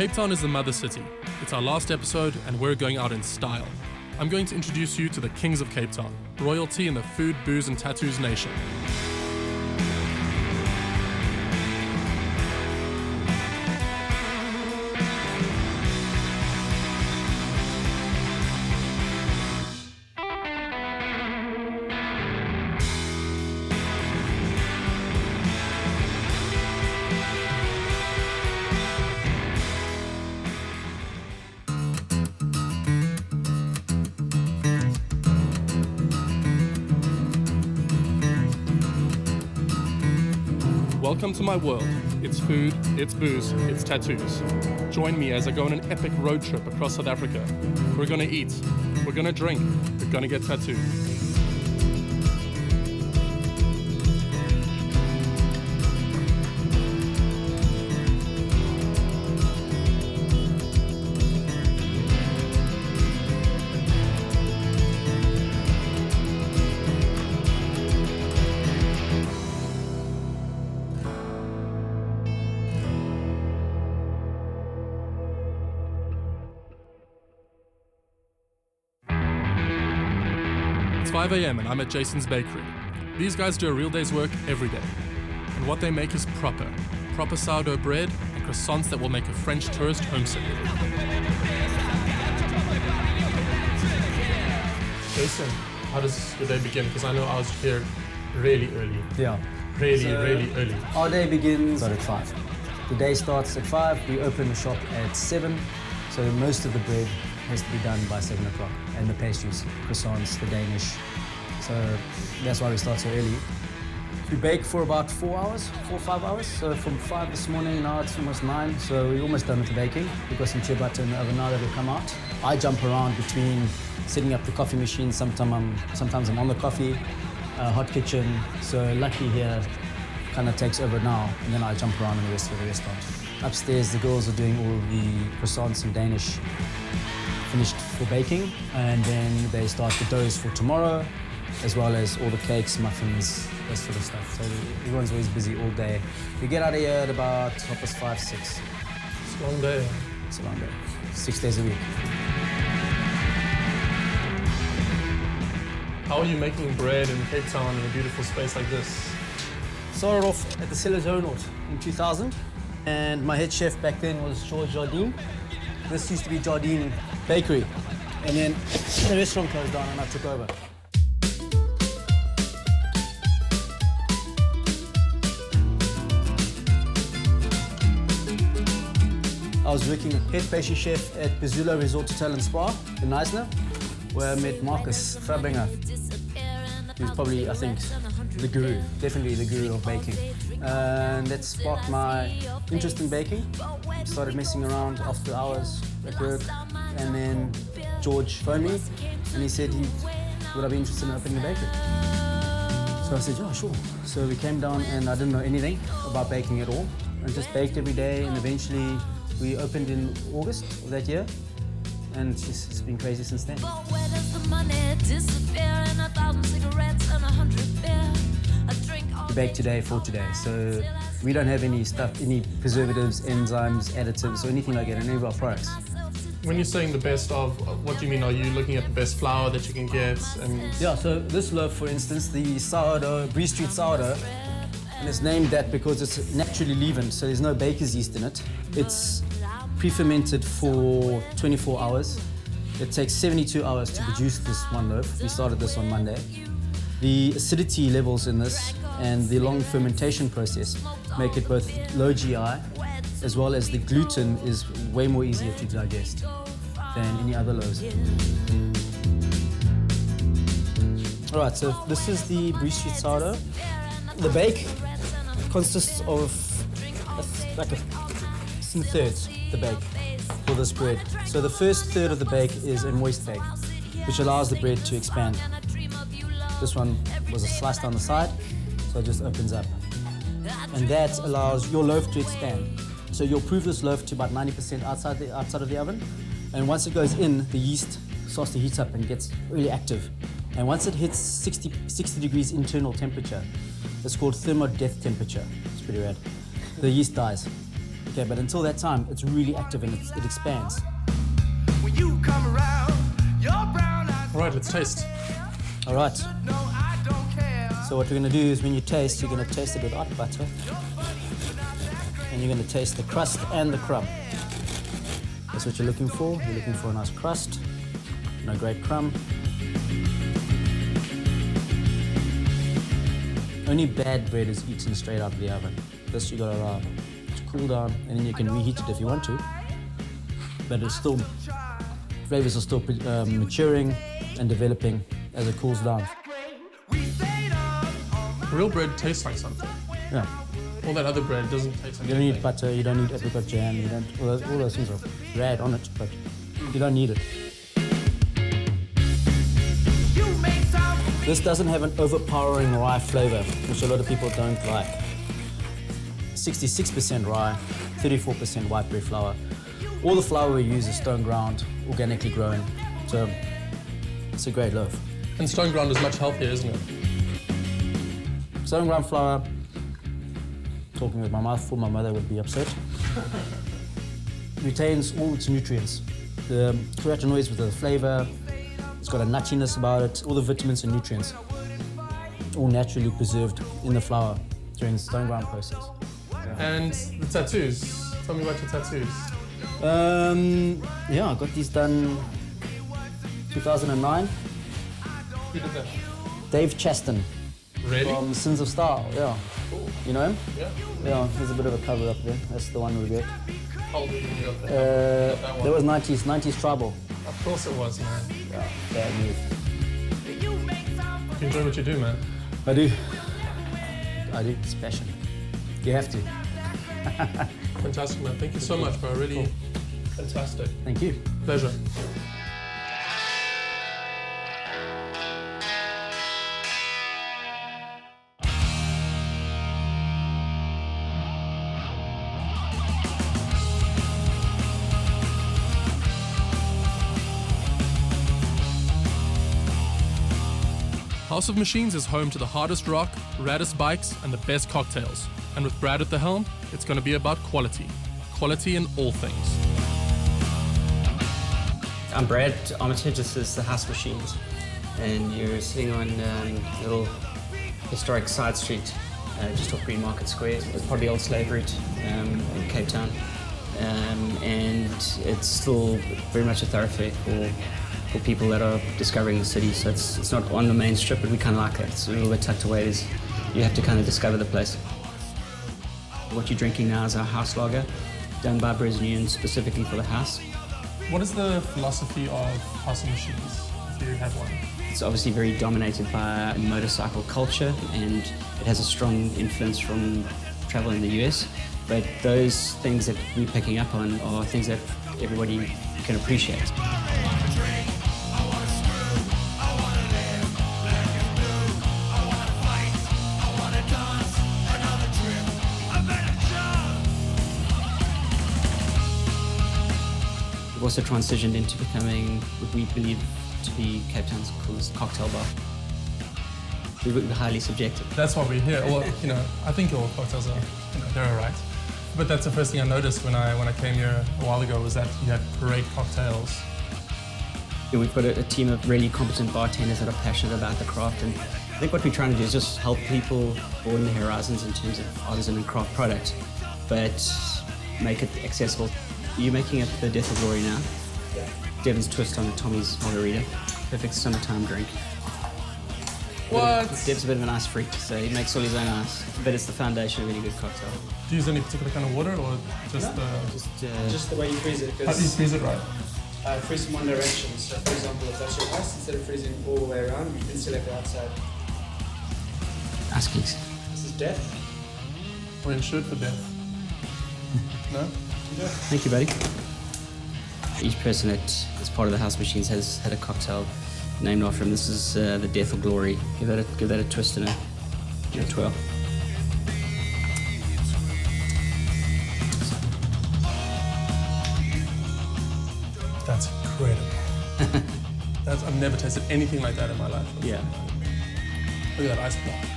Cape Town is the mother city. It's our last episode and we're going out in style. I'm going to introduce you to the kings of Cape Town, royalty in the food, booze and tattoos nation. Welcome to my world. It's food, it's booze, it's tattoos. Join me as I go on an epic road trip across South Africa. We're gonna eat, we're gonna drink, we're gonna get tattooed. 5 a.m. and I'm at Jason's Bakery. These guys do a real day's work every day. And what they make is proper sourdough bread and croissants that will make a French tourist homesick. Jason, how does your day begin? Because I know I was here really early. Yeah. Really early. Our day begins at 5. The day starts at 5, we open the shop at 7, so most of the bread has to be done by 7 o'clock, and the pastries, croissants, the Danish. So that's why we start so early. We bake for about 4 or 5 hours. So from 5 this morning, now it's almost 9, so we're almost done with the baking. We've got some ciabatta in the oven now that will come out. I jump around between setting up the coffee machine. Sometimes I'm on the coffee, hot kitchen. So lucky here kind of takes over now, and then I jump around in the rest of the restaurant. Upstairs, the girls are doing all the croissants and Danish finished for baking, and then they start the doughs for tomorrow, as well as all the cakes, muffins, that sort of stuff. So everyone's always busy all day. We get out of here at about 5:30, 6. It's a long day. It's a long day. 6 days a week. How are you making bread in Cape Town in a beautiful space like this? Started off at the Cellar Zonort in 2000, and my head chef back then was George Jardine. This used to be Jardine Bakery, and then the restaurant closed down and I took over. I was working head pastry chef at Bezula Resort Hotel and Spa in Neisner, where I met Marcus Fabinger, who's probably, I think, the guru, definitely the guru of baking. And that sparked my interest in baking. Started messing around after hours at work, and then George phoned me and he said, would I be interested in opening a bakery? So I said, yeah, sure. So we came down and I didn't know anything about baking at all. I just baked every day, and eventually we opened in August of that year, and it's been crazy since then. We bake today for today, so we don't have any preservatives, enzymes, additives, or anything like that in any of our products. When you're saying the best of, what do you mean? Are you looking at the best flour that you can get? Yeah, so this loaf, for instance, the sourdough, Bree Street sourdough, and it's named that because it's naturally leavened, so there's no baker's yeast in it. It's pre-fermented for 24 hours. It takes 72 hours to produce this one loaf. We started this on Monday. The acidity levels in this and the long fermentation process make it both low GI, as well as the gluten is way more easier to digest than any other loaves. All right, so this is the Bree Street sourdough. The bake consists of it's in thirds, the bake for this bread. So the first third of the bake is a moist bake, which allows the bread to expand. This one was a slice down the side, so it just opens up. And that allows your loaf to expand. So you'll proof this loaf to about 90% outside of the oven. And once it goes in, the yeast starts to heat up and gets really active. And once it hits 60 degrees internal temperature, it's called thermodeath temperature. It's pretty rad. The yeast dies. Okay, but until that time, it's really active and it expands. When you come around, your brown eyes. All right, let's taste. All right. No, I don't care. So what we're going to do is when you taste, you're going to taste it without butter. And you're going to taste the crust and the crumb. That's what you're looking for. You're looking for a nice crust and a great crumb. Only bad bread is eaten straight out of the oven. This you got to allow to cool down, and then you can reheat it if you want to. But it's still, flavors are still maturing and developing as it cools down. Real bread tastes like something. Yeah. All that other bread doesn't taste like You don't anything. need butter, you don't need apricot jam, you don't, all those things are rad on it, but you don't need it. This doesn't have an overpowering rye flavor, which a lot of people don't like. 66% rye, 34% white bread flour. All the flour we use is stone ground, organically grown, so it's a great loaf. And stone ground is much healthier, isn't it? Stone ground flour, talking with my mouth full, my mother would be upset. Retains all its nutrients. The carotenoids with the flavor, it's got a nuttiness about it, all the vitamins and nutrients, all naturally preserved in the flour during the stone ground process. And the tattoos. Tell me about your tattoos. Yeah, I got these done 2009. Who did that? Dave Chaston Really? from Sins of Style, yeah. Cool. You know him? Yeah. Yeah, there's a bit of a cover up there. That's the one we get. How old were you when you got that? That one. That was 90s tribal. Of course it was, man. Yeah, bad move. You enjoy what you do, man. I do. It's passion. You have to. Fantastic, man. Thank you so much, bro. Really fantastic. Thank you. Pleasure. House of Machines is home to the hardest rock, raddest bikes, and the best cocktails. And with Brad at the helm, it's going to be about quality. Quality in all things. I'm Brad Armitage, this is the House Machines, and you're sitting on a little historic side street just off Green Market Square. It's part of the old slave route in Cape Town, and it's still very much a thoroughfare for people that are discovering the city. So it's not on the main strip, but we kind of like it. It's a little bit tucked away. You have to kind of discover the place. What you're drinking now is our house lager, done by Brazilians specifically for the house. What is the philosophy of House of Machines, if you have one? It's obviously very dominated by motorcycle culture, and it has a strong influence from travel in the US. But those things that we're picking up on are things that everybody can appreciate. We've also transitioned into becoming what we believe to be Cape Town's coolest cocktail bar. We're highly subjective. That's why we're here. Well, I think your cocktails are, they're all right. But that's the first thing I noticed when I came here a while ago, was that you had great cocktails. We've got a team of really competent bartenders that are passionate about the craft, and I think what we're trying to do is just help people broaden their horizons in terms of artisan and craft product, but make it accessible. You're making up the Death of Glory now. Yeah. Devon's twist on the Tommy's Margarita. Perfect summertime drink. What? Dev's a bit of an ice freak, so he makes all his own ice, but it's the foundation of a really good cocktail. Do you use any particular kind of water, or just Just the way you freeze it. how do you freeze it right? Freeze in one direction. So, for example, if that's your ice, instead of freezing all the way around, you can select the outside. Ice cakes. This is death. We're insured for death. No? Thank you, buddy. Each person that is part of the House Machines has had a cocktail named after him. This is the Death of Glory. Give that a twist and a twirl. That's incredible. I've never tasted anything like that in my life. Yeah. Look at that ice block.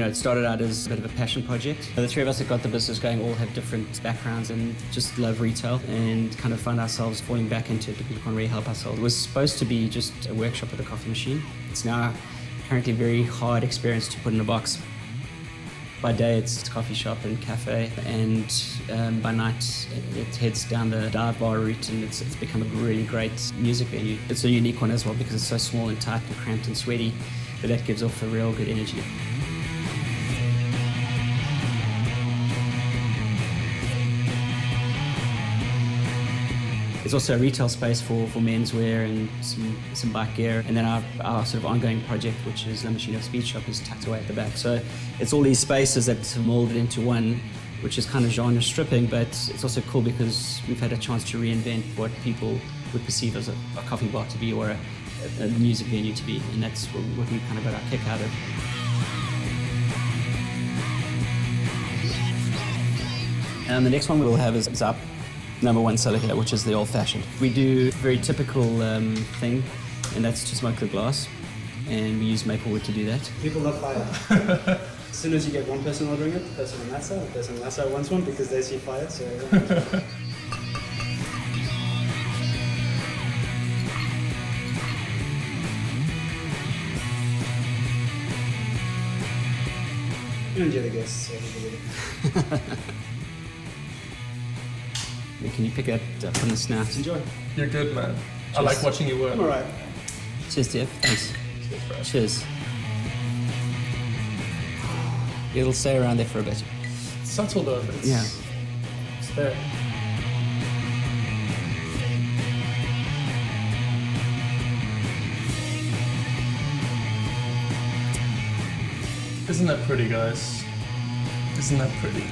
it started out as a bit of a passion project. The three of us that got the business going all have different backgrounds and just love retail, and kind of found ourselves falling back into it because we can't really help ourselves. It was supposed to be just a workshop with a coffee machine. It's now currently a very hard experience to put in a box. By day it's a coffee shop and cafe, and by night it heads down the dive bar route, and it's become a really great music venue. It's a unique one as well because it's so small and tight and cramped and sweaty, but that gives off a real good energy. It's also a retail space for menswear and some bike gear. And then our sort of ongoing project, which is La Machina Speed Shop, is tucked away at the back. So it's all these spaces that have molded into one, which is kind of genre stripping, but it's also cool because we've had a chance to reinvent what people would perceive as a coffee bar to be, or a music venue to be. And that's what we kind of got our kick out of. And the next one we'll have is our #1 seller here, which is the old-fashioned. We do a very typical thing, and that's to smoke the glass, and we use maple wood to do that. People love fire. As soon as you get one person ordering it, the person on that side wants one because they see fire, so everyone you enjoy the guests, so Can you pick it up from the snout? enjoy. You're good, man. I like watching you work. I'm alright. Cheers, Jeff. Thanks. Cheers, bro. Cheers. It'll stay around there for a bit. It's subtle though. But it's, Yeah. It's there. Isn't that pretty, guys? Isn't that pretty?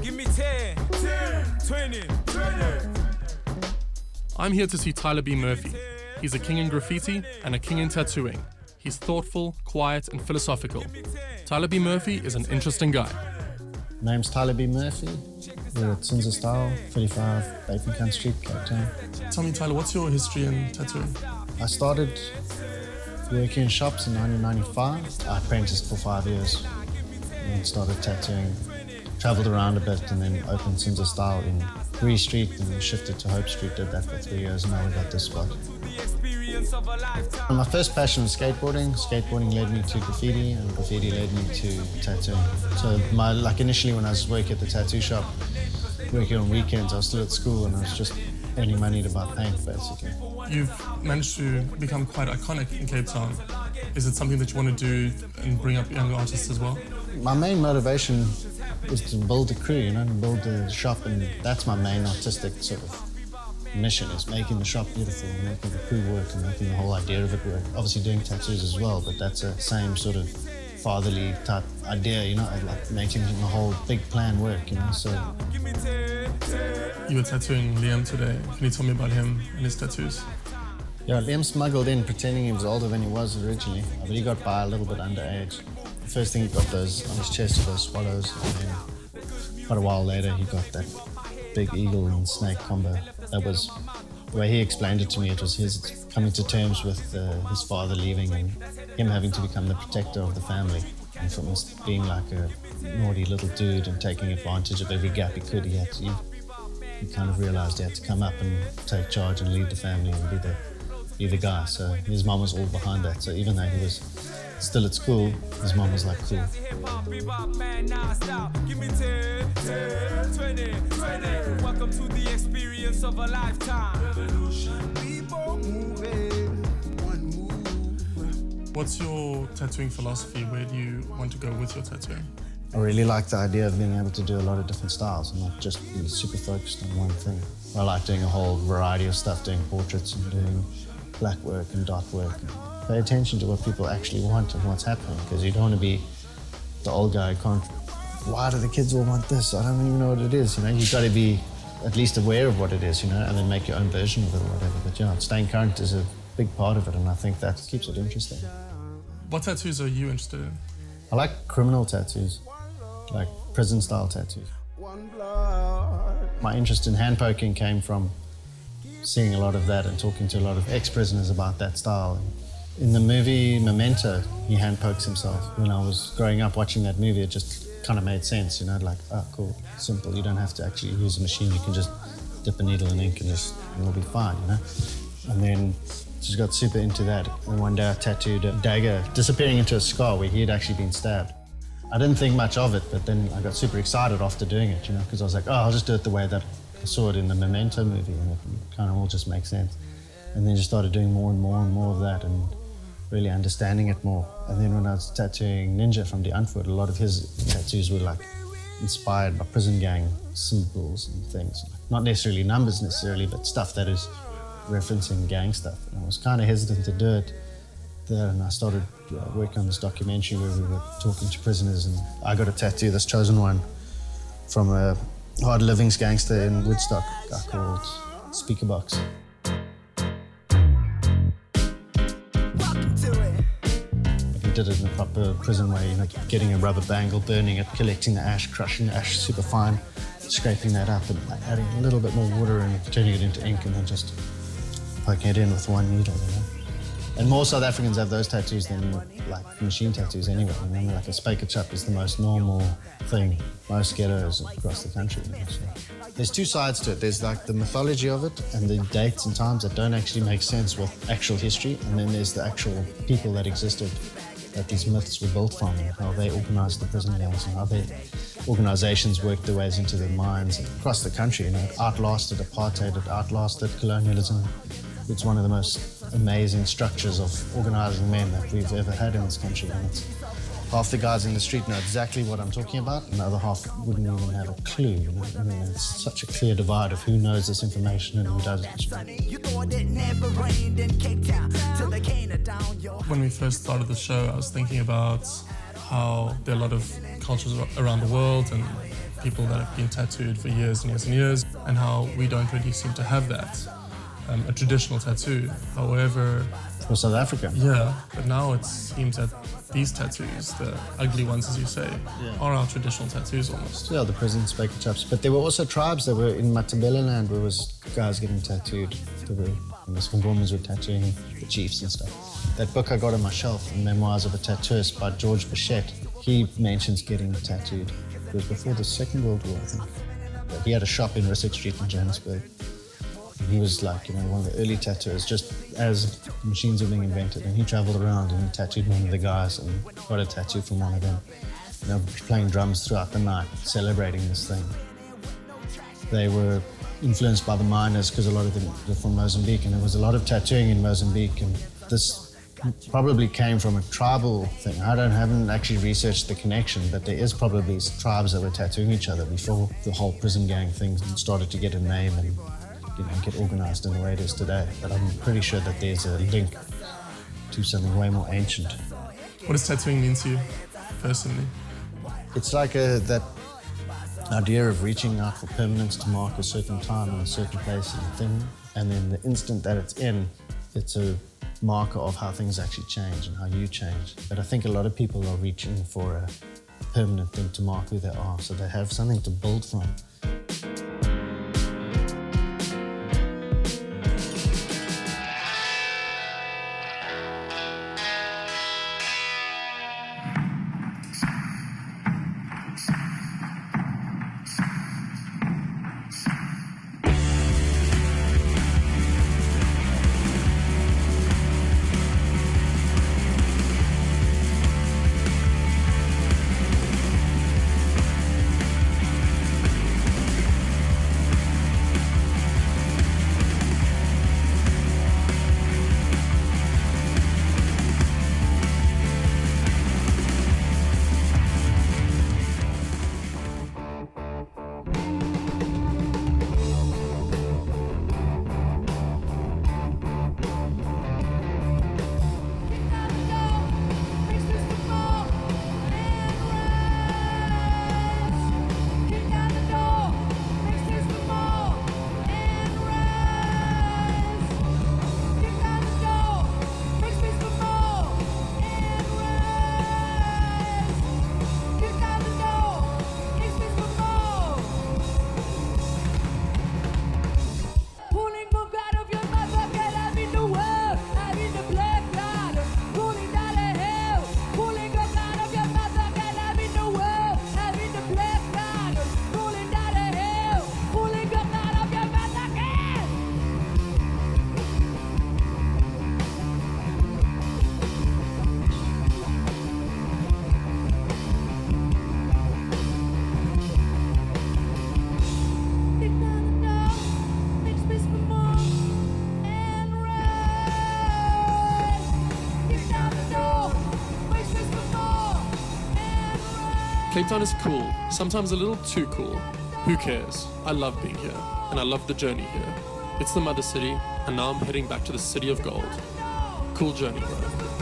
Give me 10, 20. I'm here to see Tyler B. Murphy. He's a king in graffiti and a king in tattooing. He's thoughtful, quiet, and philosophical. Tyler B. Murphy is an interesting guy. My name's Tyler B. Murphy. We're at Sinza Style, 35 Bateman Street, Cape Town. Tell me, Tyler, what's your history in tattooing? I started working in shops in 1995. I apprenticed for 5 years and then started tattooing. Travelled around a bit and then opened Sinza Style in Bree Street, and we shifted to Hope Street, did that for 3 years, and now we got this spot. My first passion was skateboarding. Skateboarding led me to graffiti, and graffiti led me to tattooing. So initially when I was working at the tattoo shop, working on weekends, I was still at school and I was just earning money to buy paint, basically. You've managed to become quite iconic in Cape Town. Is it something that you want to do and bring up younger artists as well? My main motivation is to build a crew, and build the shop, and that's my main artistic sort of mission, is making the shop beautiful, and making the crew work, and making the whole idea of it work. Obviously doing tattoos as well, but that's a same sort of fatherly type idea, of like making the whole big plan work, so. You were tattooing Liam today. Can you tell me about him and his tattoos? Yeah, Liam smuggled in pretending he was older than he was originally, but he got by a little bit underage. The first thing he got those on his chest were those swallows, and then quite a while later he got that big eagle and snake combo. That was the way he explained it to me. It was his coming to terms with his father leaving and him having to become the protector of the family. And from being like a naughty little dude and taking advantage of every gap he could, he kind of realized he had to come up and take charge and lead the family and be the guy. So his mom was all behind that. So even though he was still at school, his mom was like, cool. Welcome to the experience of a lifetime. What's your tattooing philosophy? Where do you want to go with your tattooing? I really like the idea of being able to do a lot of different styles and not just be super focused on one thing. I like doing a whole variety of stuff, doing portraits and doing black work and dot work. Pay attention to what people actually want and what's happening, because you don't want to be the old guy who can't, why do the kids all want this? I don't even know what it is, You've got to be at least aware of what it is, and then make your own version of it or whatever. But staying current is a big part of it, and I think that keeps it interesting. What tattoos are you interested in? I like criminal tattoos, like prison-style tattoos. My interest in hand poking came from seeing a lot of that and talking to a lot of ex-prisoners about that style. In the movie Memento, he hand pokes himself. When I was growing up watching that movie, it just kind of made sense, you know, like, oh, cool, simple. You don't have to actually use a machine. You can just dip a needle in ink and it'll be fine, you know. And then just got super into that. And one day I tattooed a dagger disappearing into a scar where he had actually been stabbed. I didn't think much of it, but then I got super excited after doing it, you know, because I was like, oh, I'll just do it the way that I saw it in the Memento movie, and it kind of all just makes sense. And then just started doing more and more and more of that and really understanding it more. And then when I was tattooing Ninja from the Antwoord, a lot of his tattoos were like inspired by prison gang symbols and things. Not necessarily numbers necessarily, but stuff that is referencing gang stuff. And I was kind of hesitant to do it there, and I started working on this documentary where we were talking to prisoners, and I got a tattoo, this chosen one, from a hard livings gangster in Woodstock, a guy called Speakerbox. He did it in a proper prison way, you know, getting a rubber bangle, burning it, collecting the ash, crushing the ash super fine, scraping that up and adding a little bit more water and turning it into ink and then just poking it in with one needle, you know. And more South Africans have those tattoos than like machine tattoos anyway. I mean, like a spijkerchap is the most normal thing, most ghettos across the country. You know, so. There's two sides to it. There's like the mythology of it and the dates and times that don't actually make sense with actual history. And then there's the actual people that existed that these myths were built from, and how they organized the prison gangs and how their organizations worked their ways into their minds across the country. You know, it outlasted apartheid, it outlasted colonialism. It's one of the most amazing structures of organizing men that we've ever had in this country. And it's, half the guys in the street know exactly what I'm talking about, and the other half wouldn't even have a clue. You know? I mean, it's such a clear divide of who knows this information and who doesn't. When we first started the show, I was thinking about how there are a lot of cultures around the world and people that have been tattooed for years and years and years, and how we don't really seem to have that. A traditional tattoo. However, for South Africa. Yeah, but now it seems that these tattoos, the ugly ones as you say, are our traditional tattoos almost. Yeah, the prison spijkerchaps. But there were also tribes that were in Matabele land where was guys getting tattooed. The Sangomans were tattooing the chiefs and stuff. That book I got on my shelf, Memoirs of a Tattooist by George Bichette, he mentions getting tattooed. It was before the Second World War, I think. But he had a shop in Rissik Street in Johannesburg. He was like, you know, one of the early tattooers, just as machines were being invented. And he traveled around and he tattooed one of the guys and got a tattoo from one of them. You know, playing drums throughout the night, celebrating this thing. They were influenced by the miners because a lot of them were from Mozambique, and there was a lot of tattooing in Mozambique. And this probably came from a tribal thing. Haven't actually researched the connection, but there is probably tribes that were tattooing each other before the whole prison gang thing started to get a name and get organized in the way it is today. But I'm pretty sure that there's a link to something way more ancient. What does tattooing mean to you, personally? It's like that idea of reaching out for permanence to mark a certain time and a certain place and thing. And then the instant that it's in, it's a marker of how things actually change and how you change. But I think a lot of people are reaching for a permanent thing to mark who they are, so they have something to build from. Cape Town is cool, sometimes a little too cool. Who cares? I love being here, and I love the journey here. It's the mother city, and now I'm heading back to the city of gold. Cool journey, bro.